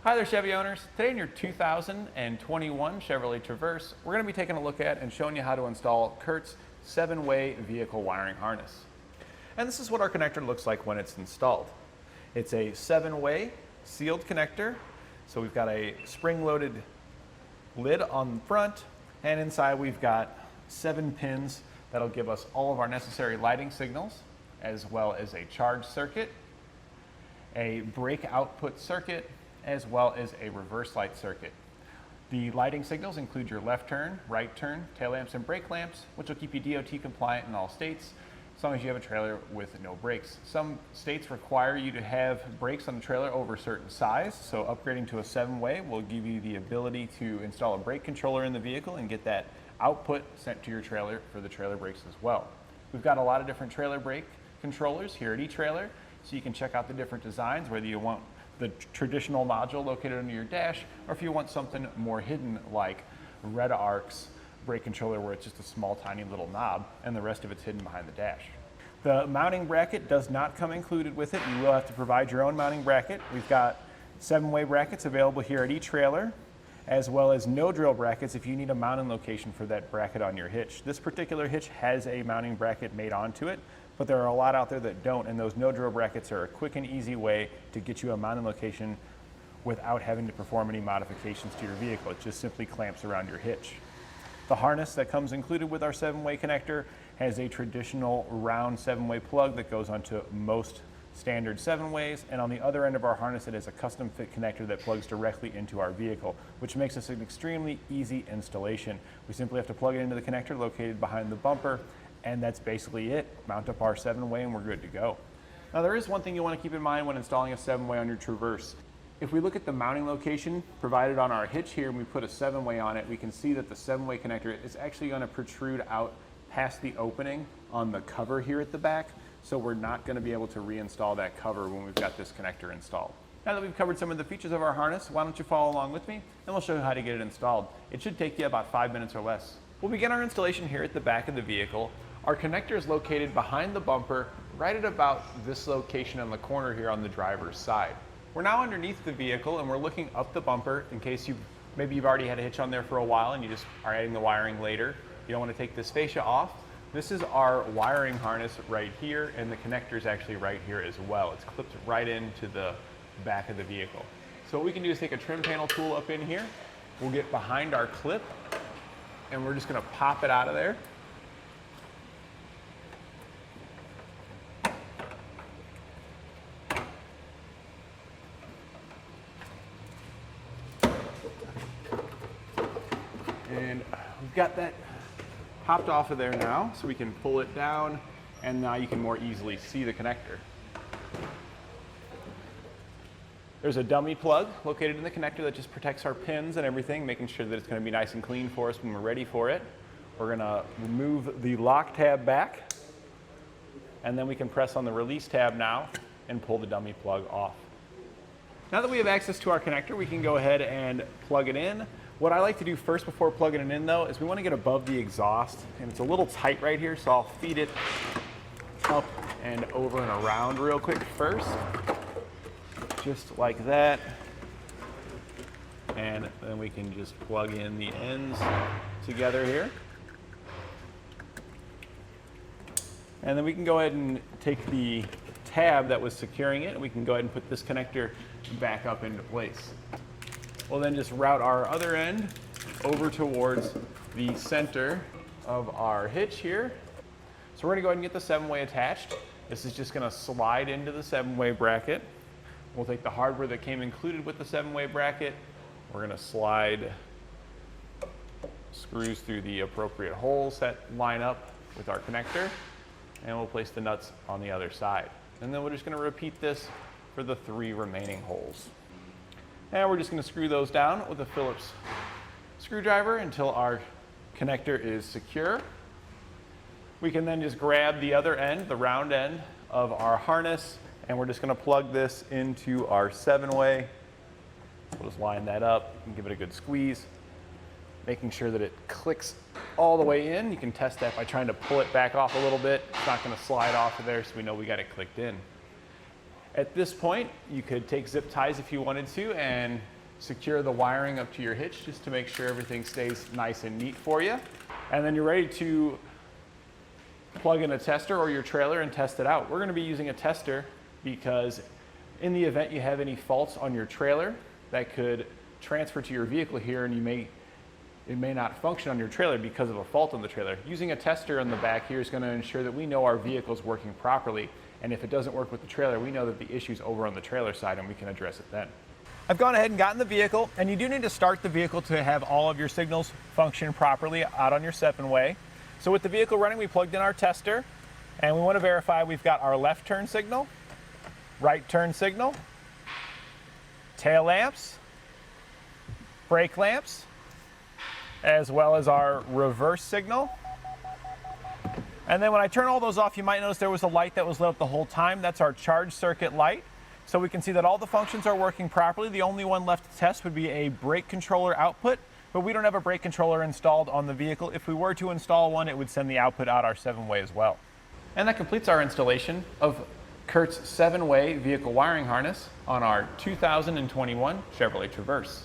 Hi there, Chevy owners. Today in your 2021 Chevrolet Traverse, we're going to be taking a look at and showing you how to install Curt's 7-way vehicle wiring harness. And this is what our connector looks like when it's installed. It's a 7-way sealed connector. So we've got a spring-loaded lid on the front, and inside we've got 7 pins that'll give us all of our necessary lighting signals, as well as a charge circuit, a brake output circuit, as well as a reverse light circuit. The lighting signals include your left turn, right turn, tail lamps, and brake lamps, which will keep you DOT compliant in all states, as long as you have a trailer with no brakes. Some states require you to have brakes on the trailer over a certain size, so upgrading to a 7-way will give you the ability to install a brake controller in the vehicle and get that output sent to your trailer for the trailer brakes as well. We've got a lot of different trailer brake controllers here at etrailer, so you can check out the different designs, whether you want the traditional module located under your dash, or if you want something more hidden like Redarc's brake controller, where it's just a small tiny little knob and the rest of it's hidden behind the dash. The mounting bracket does not come included with it. You will have to provide your own mounting bracket. We've got 7-way brackets available here at etrailer, as well as no drill brackets if you need a mounting location for that bracket on your hitch. This particular hitch has a mounting bracket made onto it, but there are a lot out there that don't, and those no drill brackets are a quick and easy way to get you a mounting location without having to perform any modifications to your vehicle. It just simply clamps around your hitch. The harness that comes included with our 7-way connector has a traditional round 7-way plug that goes onto most standard 7-ways, and on the other end of our harness it is a custom fit connector that plugs directly into our vehicle, which makes this an extremely easy installation. We simply have to plug it into the connector located behind the bumper, and that's basically it. Mount up our 7-way and we're good to go. Now there is one thing you want to keep in mind when installing a 7-way on your Traverse. If we look at the mounting location provided on our hitch here and we put a 7-way on it, we can see that the 7-way connector is actually going to protrude out past the opening on the cover here at the back, so we're not going to be able to reinstall that cover when we've got this connector installed. Now that we've covered some of the features of our harness, why don't you follow along with me and we'll show you how to get it installed. It should take you about 5 minutes or less. We'll begin our installation here at the back of the vehicle. Our connector is located behind the bumper, right at about this location on the corner here on the driver's side. We're now underneath the vehicle and we're looking up the bumper in case maybe you've already had a hitch on there for a while and you just are adding the wiring later. You don't want to take this fascia off. This is our wiring harness right here, and the connector is actually right here as well. It's clipped right into the back of the vehicle. So what we can do is take a trim panel tool up in here. We'll get behind our clip and we're just going to pop it out of there. And we've got that popped off of there now, so we can pull it down, and now you can more easily see the connector. There's a dummy plug located in the connector that just protects our pins and everything, making sure that it's going to be nice and clean for us when we're ready for it. We're going to remove the lock tab back, and then we can press on the release tab now and pull the dummy plug off. Now that we have access to our connector, we can go ahead and plug it in. What I like to do first before plugging it in though is we want to get above the exhaust, and it's a little tight right here, so I'll feed it up and over and around real quick first, just like that, and then we can just plug in the ends together here. And then we can go ahead and take the tab that was securing it and we can go ahead and put this connector back up into place. We'll then just route our other end over towards the center of our hitch here. So we're going to go ahead and get the 7-way attached. This is just going to slide into the 7-way bracket. We'll take the hardware that came included with the 7-way bracket. We're going to slide screws through the appropriate holes that line up with our connector, and we'll place the nuts on the other side. And then we're just going to repeat this for the 3 remaining holes. And we're just going to screw those down with a Phillips screwdriver until our connector is secure. We can then just grab the other end, the round end of our harness, and we're just going to plug this into our 7-way. We'll just line that up and give it a good squeeze, making sure that it clicks all the way in. You can test that by trying to pull it back off a little bit. It's not going to slide off of there, so we know we got it clicked in. At this point, you could take zip ties if you wanted to and secure the wiring up to your hitch just to make sure everything stays nice and neat for you. And then you're ready to plug in a tester or your trailer and test it out. We're going to be using a tester because in the event you have any faults on your trailer that could transfer to your vehicle here, and it may not function on your trailer because of a fault on the trailer. Using a tester on the back here is going to ensure that we know our vehicle is working properly, and if it doesn't work with the trailer, we know that the issue's over on the trailer side and we can address it then. I've gone ahead and gotten the vehicle, and you do need to start the vehicle to have all of your signals function properly out on your 7-way. So with the vehicle running, we plugged in our tester, and we want to verify we've got our left turn signal, right turn signal, tail lamps, brake lamps, as well as our reverse signal. And then when I turn all those off, you might notice there was a light that was lit up the whole time. That's our charge circuit light. So we can see that all the functions are working properly. The only one left to test would be a brake controller output, but we don't have a brake controller installed on the vehicle. If we were to install one, it would send the output out our 7-way as well. And that completes our installation of Curt's 7-way vehicle wiring harness on our 2021 Chevrolet Traverse.